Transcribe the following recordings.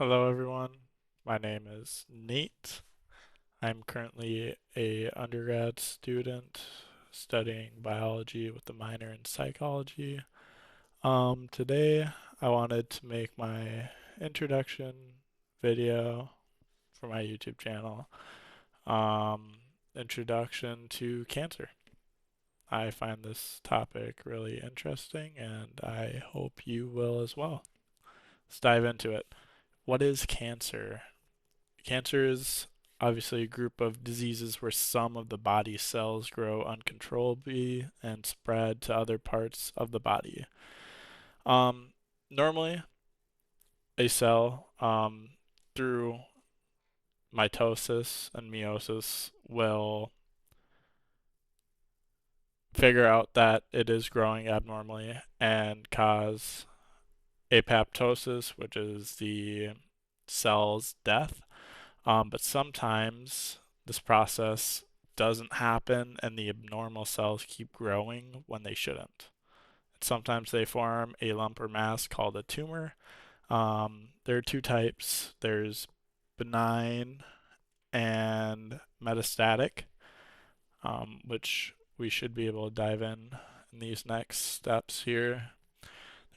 Hello everyone, my name is Nate. I'm currently a undergrad student studying biology with a minor in psychology. Today I wanted to make my introduction video for my YouTube channel. Um, Introduction to cancer. I find this topic really interesting and I hope you will as well. Let's dive into it. What is cancer? Cancer is obviously a group of diseases where some of the body's cells grow uncontrollably and spread to other parts of the body. Um, Normally, a cell, through mitosis and meiosis, will figure out that it is growing abnormally and cause apoptosis, which is the cell's death. But sometimes this process doesn't happen and the abnormal cells keep growing when they shouldn't. Sometimes they form a lump or mass called a tumor. There are two types. There's benign and metastatic, which we should be able to dive in these next steps here.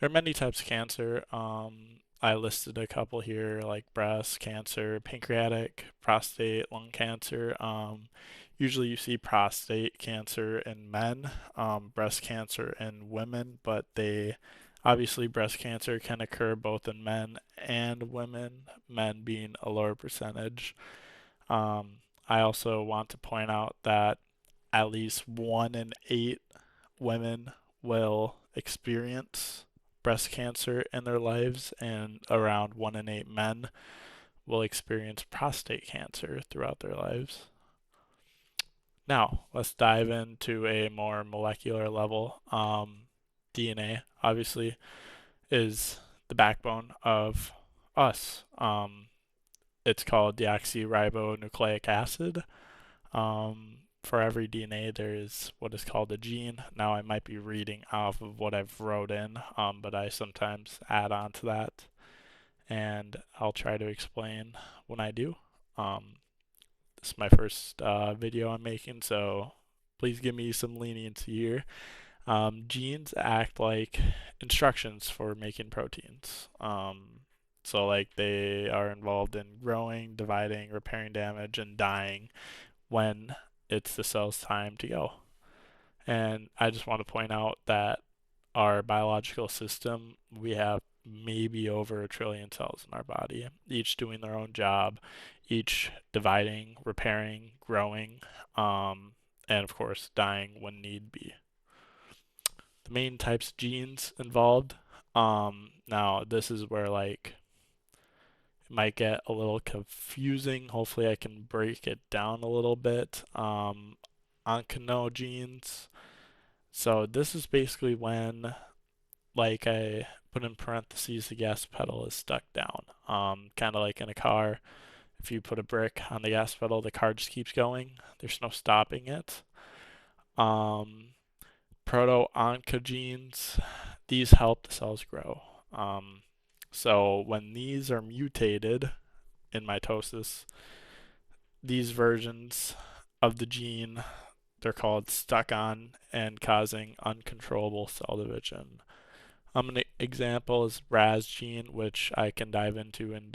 There are many types of cancer. I listed a couple here like breast cancer, pancreatic, prostate, lung cancer. Usually you see prostate cancer in men, breast cancer in women, but they obviously breast cancer can occur both in men and women, men being a lower percentage. Um, I also want to point out that at least 1 in 8 women will experience breast cancer in their lives, and around 1 in 8 men will experience prostate cancer throughout their lives. Now, let's dive into a more molecular level. DNA obviously is the backbone of us. It's called deoxyribonucleic acid. For every DNA, there is what is called a gene. Now, I might be reading off of what I've wrote in, but I sometimes add on to that, and I'll try to explain when I do. This is my first video I'm making, so please give me some leniency here. Genes act like instructions for making proteins. So, like, they are involved in growing, dividing, repairing damage, and dying when it's the cell's time to go. And I just want to point out that our biological system, we have maybe over 1 trillion cells in our body, each doing their own job, each dividing, repairing, growing, and of course, dying when need be. The main types of genes involved. Now, this is where like it might get a little confusing. Hopefully, I can break it down a little bit. Oncogenes. So this is basically when, like I put in parentheses, the gas pedal is stuck down. Kind of like in a car, if you put a brick on the gas pedal, the car just keeps going. There's no stopping it. Um, Proto-oncogenes, these help the cells grow. So when these are mutated in mitosis, these versions of the gene, they're called stuck on and causing uncontrollable cell division. An example is RAS gene, which I can dive into in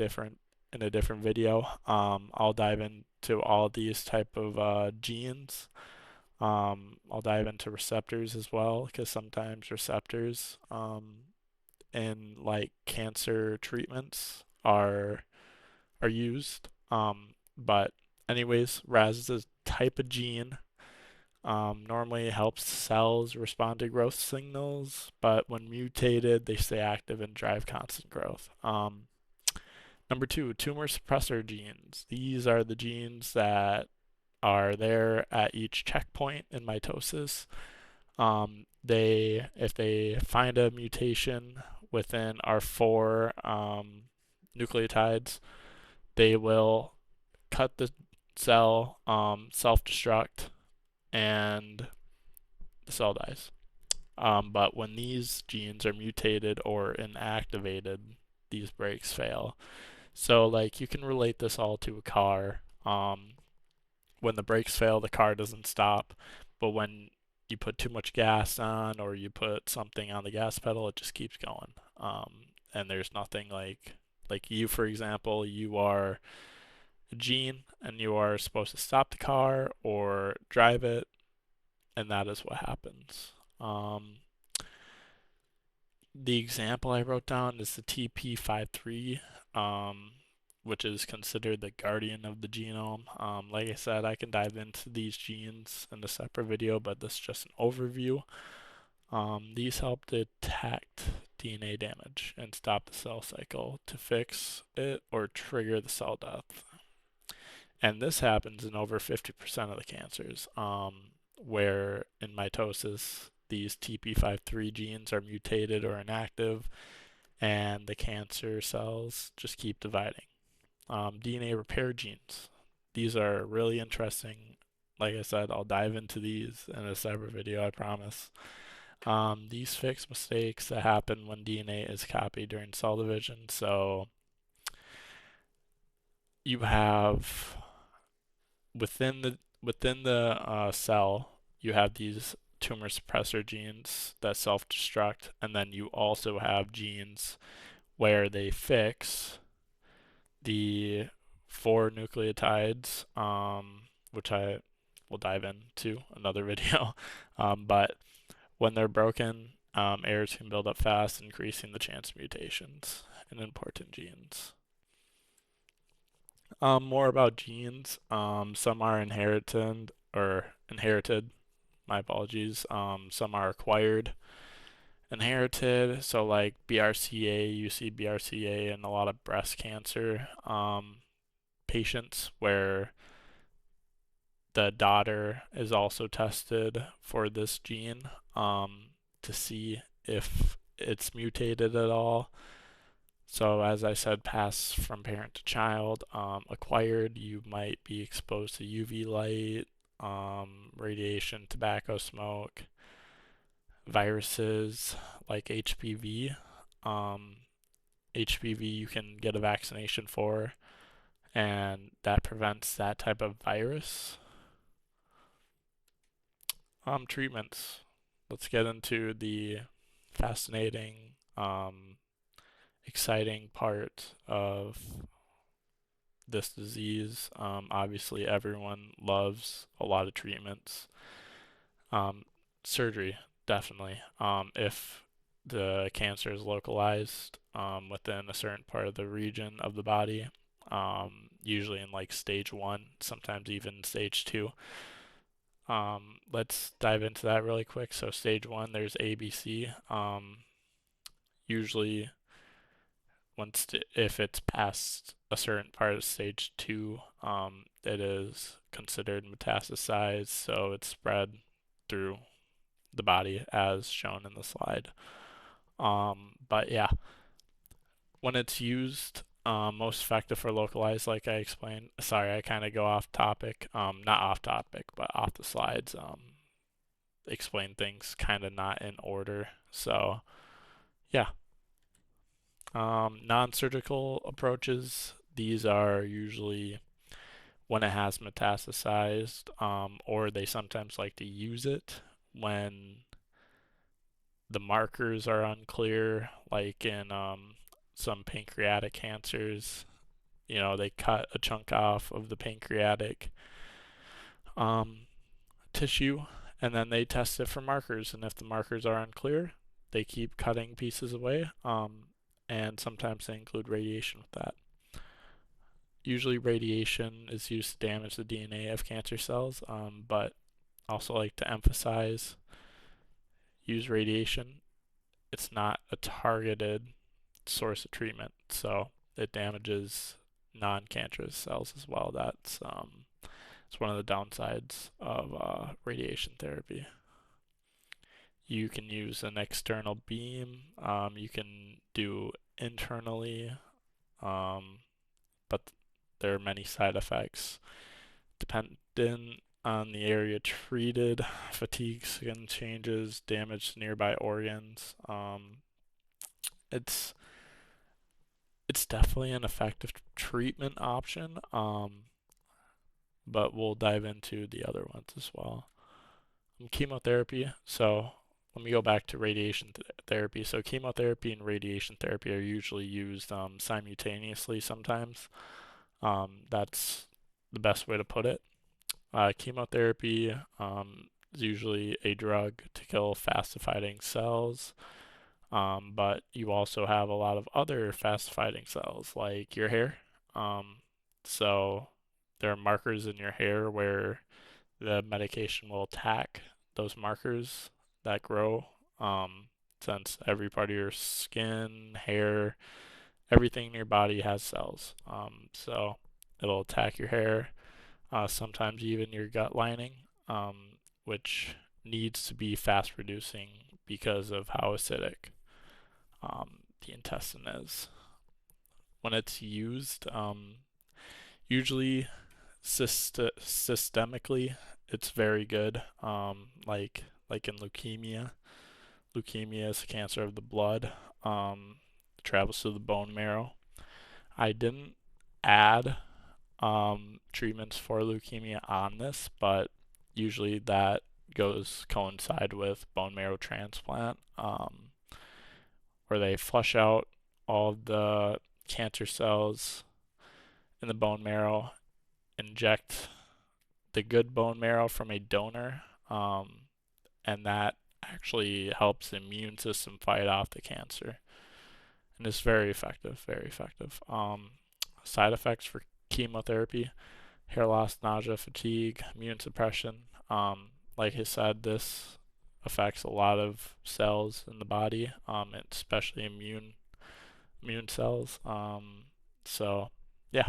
a different video. I'll dive into all these type of genes. I'll dive into receptors as well, because sometimes receptors in like cancer treatments are used. But anyways, RAS is a type of gene. Normally helps cells respond to growth signals, but when mutated, they stay active and drive constant growth. Number two, tumor suppressor genes. These are the genes that are there at each checkpoint in mitosis. If they find a mutation within our four nucleotides, they will cut the cell, self-destruct, and the cell dies. But when these genes are mutated or inactivated, these breaks fail. So like you can relate this all to a car. When the brakes fail, the car doesn't stop, but when you put too much gas on or you put something on the gas pedal, it just keeps going. And there's nothing like you, for example, you are a gene and you are supposed to stop the car or drive it, and that is what happens. Um, the example I wrote down is the TP53, um, which is considered the guardian of the genome. Like I said, I can dive into these genes in a separate video, but this is just an overview. These help detect DNA damage and stop the cell cycle to fix it or trigger the cell death. And this happens in over 50% of the cancers, where in mitosis, these TP53 genes are mutated or inactive, and the cancer cells just keep dividing. DNA repair genes. These are really interesting. Like I said, I'll dive into these in a separate video, I promise. These fix mistakes that happen when DNA is copied during cell division. So you have within the cell, you have these tumor suppressor genes that self-destruct, and then you also have genes where they fix the four nucleotides, which I will dive into another video. But when they're broken, errors can build up fast, increasing the chance of mutations in important genes. More about genes. Some are inherited. My apologies. Some are acquired, inherited. So like BRCA, you see BRCA in a lot of breast cancer patients where the daughter is also tested for this gene to see if it's mutated at all. So as I said, pass from parent to child. Acquired, you might be exposed to UV light, radiation, tobacco smoke, viruses like HPV. Um, HPV you can get a vaccination for, and that prevents that type of virus. Treatments. Let's get into the fascinating, exciting part of this disease. Obviously, everyone loves a lot of treatments. Um, Surgery, definitely. If the cancer is localized within a certain part of the region of the body, usually in like stage one, sometimes even stage two. Let's dive into that really quick. So, stage one, there's ABC. Usually, if it's past a certain part of stage two, it is considered metastasized, so it's spread through the body as shown in the slide. But yeah, when it's used, most effective for localized, like I explained. Sorry, I kind of go off topic. Not off topic, but off the slides. Explain things kind of not in order. So yeah, non-surgical approaches. These are usually when it has metastasized, or they sometimes like to use it when the markers are unclear, like in some pancreatic cancers. They cut a chunk off of the pancreatic um, tissue and then they test it for markers. And if the markers are unclear, they keep cutting pieces away. And sometimes they include radiation with that. Usually, radiation is used to damage the DNA of cancer cells, but also like to emphasize use radiation. It's not a targeted source of treatment, so it damages non-cancerous cells as well. It's one of the downsides of radiation therapy. You can use an external beam. You can do internally, but there are many side effects dependent on the area treated. Fatigue, skin changes, damage to nearby organs. It's it's definitely an effective treatment option, but we'll dive into the other ones as well. Chemotherapy. So let me go back to radiation therapy. So chemotherapy and radiation therapy are usually used simultaneously sometimes. That's the best way to put it. Chemotherapy is usually a drug to kill fast dividing cells, but you also have a lot of other fast dividing cells like your hair. Um, so there are markers in your hair where the medication will attack those markers that grow. Um, since every part of your skin, hair, everything in your body has cells. So it'll attack your hair, sometimes even your gut lining, which needs to be fast reducing because of how acidic the intestine is. When it's used, usually systemically, it's very good. Like in leukemia. Leukemia is a cancer of the blood. It travels to the bone marrow. I didn't add treatments for leukemia on this, but usually that goes coincide with bone marrow transplant, where they flush out all the cancer cells in the bone marrow, inject the good bone marrow from a donor, and that actually helps the immune system fight off the cancer. And it's very effective, very effective. Side effects for chemotherapy: hair loss, nausea, fatigue, immune suppression. Like I said, this affects a lot of cells in the body, especially immune cells. So yeah,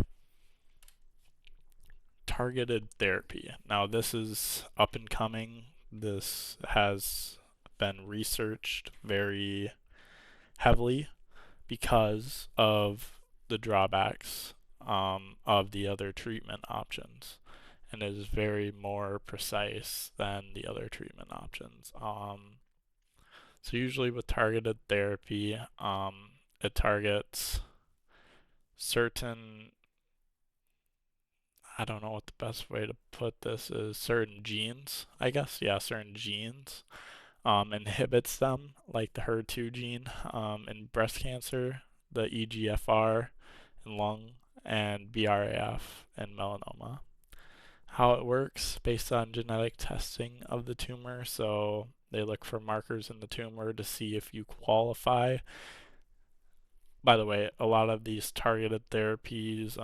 targeted therapy. Now this is up and coming. This has been researched very heavily because of the drawbacks of the other treatment options, and it is very more precise than the other treatment options. So usually with targeted therapy, it targets certain, I don't know what the best way to put this is, certain genes, I guess. Yeah, certain genes. Inhibits them, like the HER2 gene in breast cancer, the EGFR in lung, and BRAF in melanoma. How it works based on genetic testing of the tumor. So they look for markers in the tumor to see if you qualify. By the way, a lot of these targeted therapies,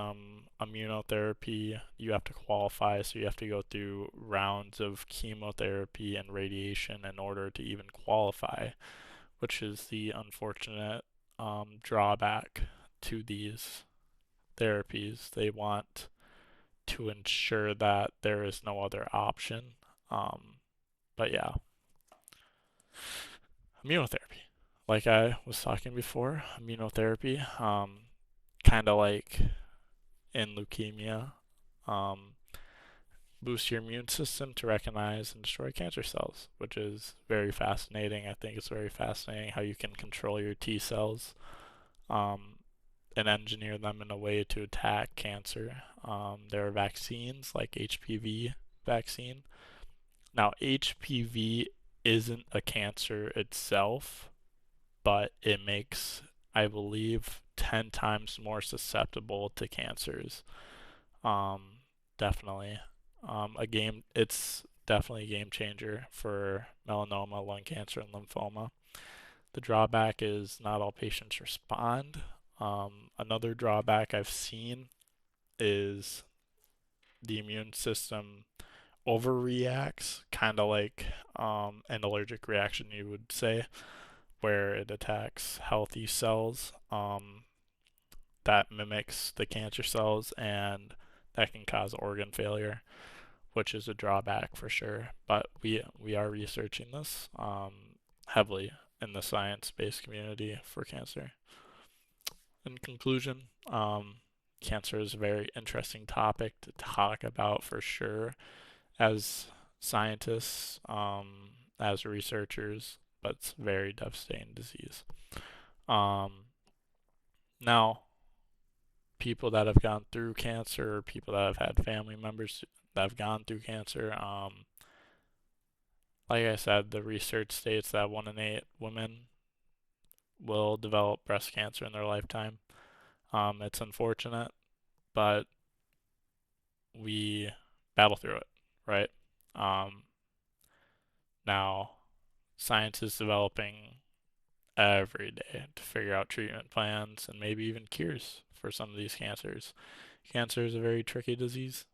immunotherapy, you have to qualify, so you have to go through rounds of chemotherapy and radiation in order to even qualify, which is the unfortunate drawback to these therapies. They want to ensure that there is no other option. But yeah, immunotherapy. Like I was talking before, immunotherapy, kind of like in leukemia, um, boost your immune system to recognize and destroy cancer cells, which is very fascinating. I think it's very fascinating how you can control your T cells um, and engineer them in a way to attack cancer. There are vaccines like HPV vaccine. Now, HPV isn't a cancer itself, but it makes, I believe, 10 times more susceptible to cancers. Um, Definitely. It's definitely a game changer for melanoma, lung cancer, and lymphoma. The drawback is not all patients respond. Another drawback I've seen is the immune system overreacts, kind of like an allergic reaction, you would say, where it attacks healthy cells that mimics the cancer cells, and that can cause organ failure, which is a drawback for sure. But we are researching this heavily in the science-based community for cancer. In conclusion, cancer is a very interesting topic to talk about for sure as scientists, as researchers, but it's a very devastating disease. Um, Now, people that have gone through cancer or people that have had family members that have gone through cancer. Like I said, the research states that 1 in 8 women will develop breast cancer in their lifetime. It's unfortunate, but we battle through it, right? Um, Now, science is developing every day to figure out treatment plans and maybe even cures for some of these cancers. Cancer is a very tricky disease.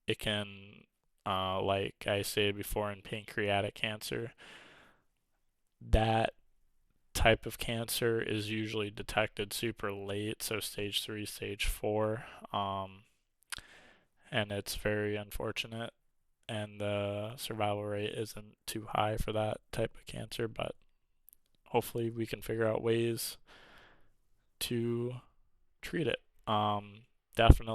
It can, like I stated before, in pancreatic cancer, that type of cancer is usually detected super late, so stage 3, stage 4, and it's very unfortunate. And the survival rate isn't too high for that type of cancer, but hopefully we can figure out ways to treat it. Definitely